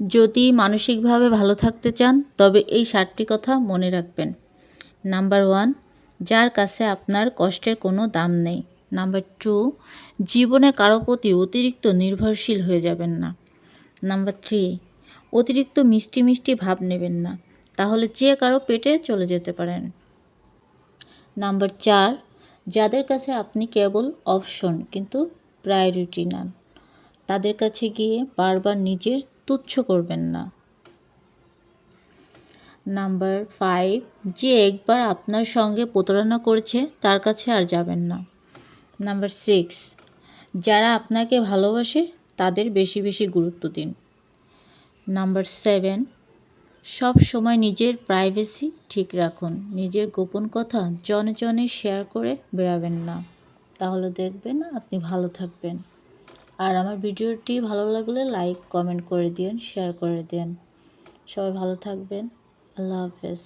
যদি মানসিকভাবে ভালো থাকতে চান তবে এই 7টি কথা মনে রাখবেন। নাম্বার 1, যার কাছে আপনার কষ্টের কোনো দাম নেই। নাম্বার 2, জীবনে কারো প্রতি অতিরিক্ত নির্ভরশীল হয়ে যাবেন না। নাম্বার 3, অতিরিক্ত মিষ্টি মিষ্টি ভাব নেবেন না, তাহলে যে কারো পেটে চলে যেতে পারেন। নাম্বার 4, যাদের কাছে আপনি কেবল অপশন কিন্তু প্রায়োরিটি নন, তাদের কাছে গিয়ে বারবার নিজের তুচ্ছ করবেন না। নাম্বার 5, যে একবার আপনার সঙ্গে প্রতারণা করেছে তার কাছে আর যাবেন না। নাম্বার 6, যারা আপনাকে ভালোবাসে তাদের বেশি বেশি গুরুত্ব দিন। নাম্বার 7, সব সময় নিজের প্রাইভেসি ঠিক রাখুন। নিজের গোপন কথা জনে জনে শেয়ার করে বেড়াবেন না, তাহলে দেখবেন আপনি ভালো থাকবেন। আর আমার ভিডিওটি ভালো লাগলে লাইক কমেন্ট করে দিন, শেয়ার করে দিন। সবাই ভালো থাকবেন। আল্লাহ হাফেজ।